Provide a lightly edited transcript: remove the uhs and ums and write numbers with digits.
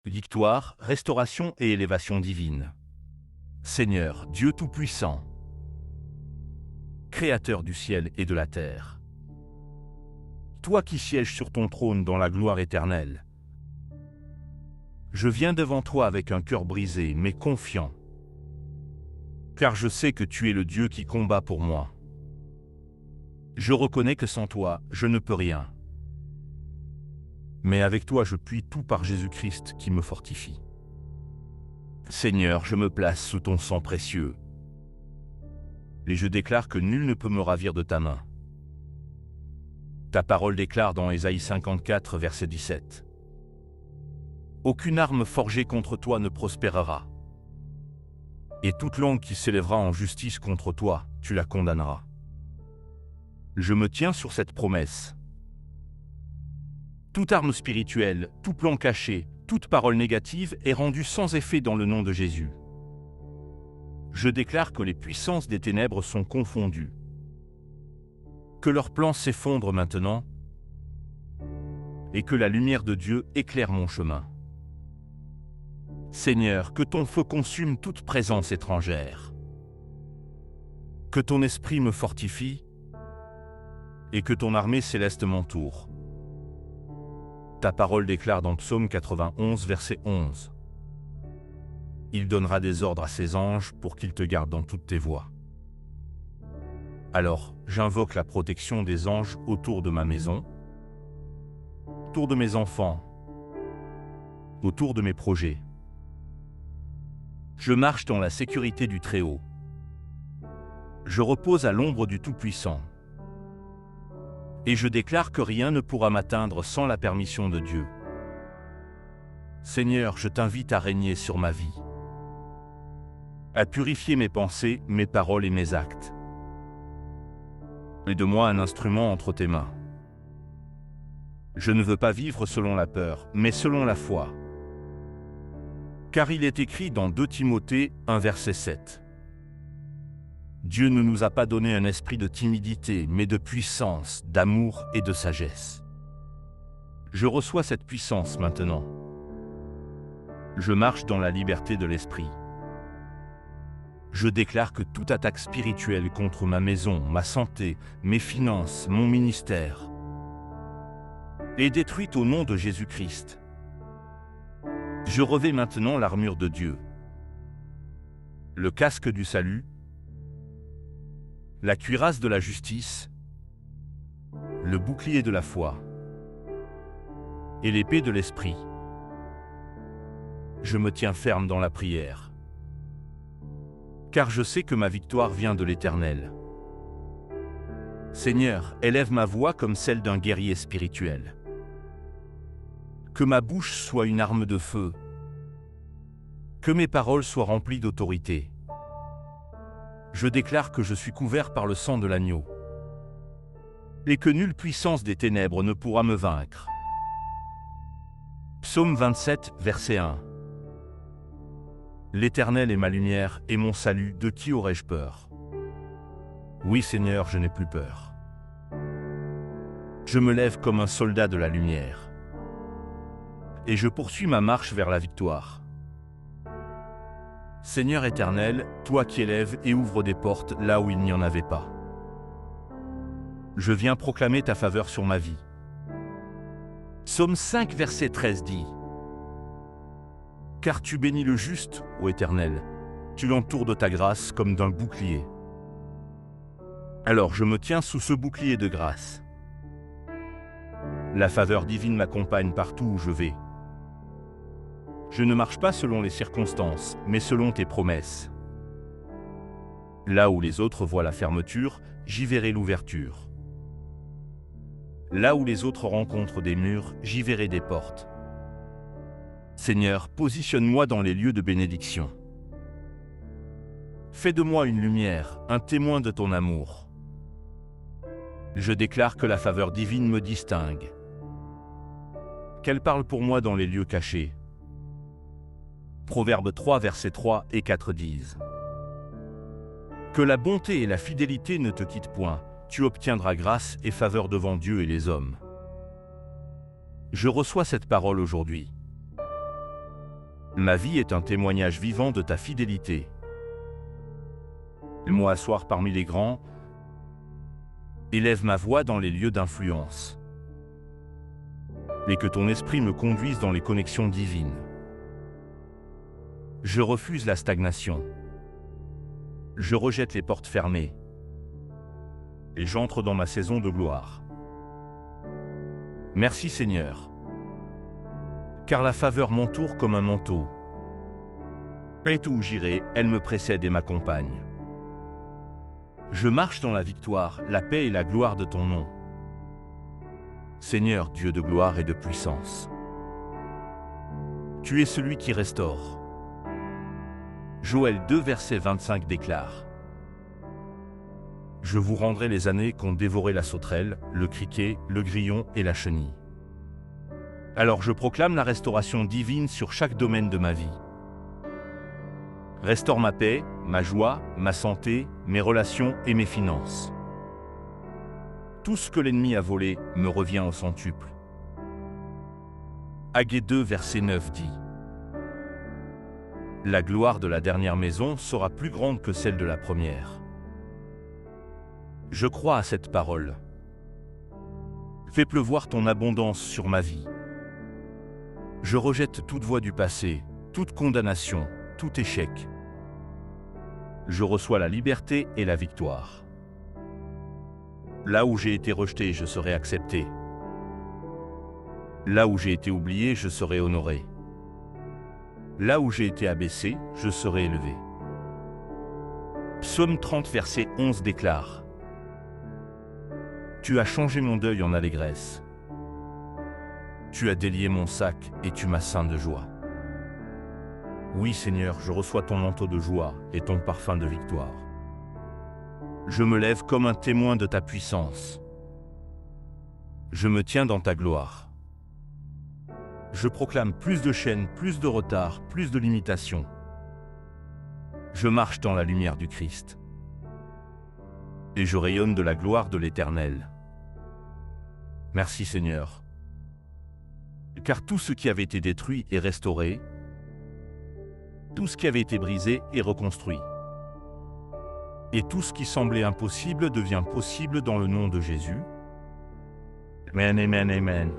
Victoire, restauration et élévation divine. Seigneur, Dieu Tout-Puissant, Créateur du ciel et de la terre. Toi qui sièges sur ton trône dans la gloire éternelle, je viens devant toi avec un cœur brisé, mais confiant, car je sais que tu es le Dieu qui combat pour moi. Je reconnais que sans toi, je ne peux rien. Mais avec toi, je puis tout par Jésus-Christ qui me fortifie. Seigneur, je me place sous ton sang précieux, et je déclare que nul ne peut me ravir de ta main. Ta parole déclare dans Ésaïe 54, verset 17. Aucune arme forgée contre toi ne prospérera, et toute langue qui s'élèvera en justice contre toi, tu la condamneras. Je me tiens sur cette promesse. Toute arme spirituelle, tout plan caché, toute parole négative est rendue sans effet dans le nom de Jésus. Je déclare que les puissances des ténèbres sont confondues, que leurs plans s'effondrent maintenant, et que la lumière de Dieu éclaire mon chemin. Seigneur, que ton feu consume toute présence étrangère, que ton esprit me fortifie, et que ton armée céleste m'entoure. Ta parole déclare dans Psaume 91, verset 11. Il donnera des ordres à ses anges pour qu'ils te gardent dans toutes tes voies. Alors, j'invoque la protection des anges autour de ma maison, autour de mes enfants, autour de mes projets. Je marche dans la sécurité du Très-Haut. Je repose à l'ombre du Tout-Puissant. Et je déclare que rien ne pourra m'atteindre sans la permission de Dieu. Seigneur, je t'invite à régner sur ma vie, à purifier mes pensées, mes paroles et mes actes. Fais de moi un instrument entre tes mains. Je ne veux pas vivre selon la peur, mais selon la foi. Car il est écrit dans 2 Timothée 1, verset 7. Dieu ne nous a pas donné un esprit de timidité, mais de puissance, d'amour et de sagesse. Je reçois cette puissance maintenant. Je marche dans la liberté de l'esprit. Je déclare que toute attaque spirituelle contre ma maison, ma santé, mes finances, mon ministère est détruite au nom de Jésus-Christ. Je revêts maintenant l'armure de Dieu, le casque du salut, la cuirasse de la justice, le bouclier de la foi et l'épée de l'esprit. Je me tiens ferme dans la prière, car je sais que ma victoire vient de l'Éternel. Seigneur, élève ma voix comme celle d'un guerrier spirituel. Que ma bouche soit une arme de feu, que mes paroles soient remplies d'autorité. Je déclare que je suis couvert par le sang de l'agneau, et que nulle puissance des ténèbres ne pourra me vaincre. Psaume 27, verset 1. L'Éternel est ma lumière et mon salut, de qui aurais-je peur? Oui, Seigneur, je n'ai plus peur. Je me lève comme un soldat de la lumière, et je poursuis ma marche vers la victoire. Seigneur éternel, toi qui élèves et ouvres des portes là où il n'y en avait pas. Je viens proclamer ta faveur sur ma vie. Psaume 5, verset 13 dit: Car tu bénis le juste, ô Éternel, tu l'entoures de ta grâce comme d'un bouclier. Alors je me tiens sous ce bouclier de grâce. La faveur divine m'accompagne partout où je vais. Je ne marche pas selon les circonstances, mais selon tes promesses. Là où les autres voient la fermeture, j'y verrai l'ouverture. Là où les autres rencontrent des murs, j'y verrai des portes. Seigneur, positionne-moi dans les lieux de bénédiction. Fais de moi une lumière, un témoin de ton amour. Je déclare que la faveur divine me distingue, qu'elle parle pour moi dans les lieux cachés. Proverbe 3, versets 3 et 4 disent: Que la bonté et la fidélité ne te quittent point, tu obtiendras grâce et faveur devant Dieu et les hommes. Je reçois cette parole aujourd'hui. Ma vie est un témoignage vivant de ta fidélité. Moi asseoir parmi les grands, élève ma voix dans les lieux d'influence. Et que ton esprit me conduise dans les connexions divines. Je refuse la stagnation. Je rejette les portes fermées. Et j'entre dans ma saison de gloire. Merci Seigneur. Car la faveur m'entoure comme un manteau. Et où j'irai, elle me précède et m'accompagne. Je marche dans la victoire, la paix et la gloire de ton nom. Seigneur, Dieu de gloire et de puissance. Tu es celui qui restaure. Joël 2, verset 25 déclare: Je vous rendrai les années qu'ont dévoré la sauterelle, le criquet, le grillon et la chenille. Alors je proclame la restauration divine sur chaque domaine de ma vie. Restaure ma paix, ma joie, ma santé, mes relations et mes finances. Tout ce que l'ennemi a volé me revient au centuple. Haggée 2, verset 9 dit: La gloire de la dernière maison sera plus grande que celle de la première. Je crois à cette parole. Fais pleuvoir ton abondance sur ma vie. Je rejette toute voix du passé, toute condamnation, tout échec. Je reçois la liberté et la victoire. Là où j'ai été rejeté, je serai accepté. Là où j'ai été oublié, je serai honoré. Là où j'ai été abaissé, je serai élevé. Psaume 30, verset 11 déclare: Tu as changé mon deuil en allégresse. Tu as délié mon sac et tu m'as ceint de joie. Oui Seigneur, je reçois ton manteau de joie et ton parfum de victoire. Je me lève comme un témoin de ta puissance. Je me tiens dans ta gloire. Je proclame plus de chaînes, plus de retard, plus de limitations. Je marche dans la lumière du Christ. Et je rayonne de la gloire de l'Éternel. Merci Seigneur. Car tout ce qui avait été détruit est restauré, tout ce qui avait été brisé est reconstruit. Et tout ce qui semblait impossible devient possible dans le nom de Jésus. Amen, amen, amen.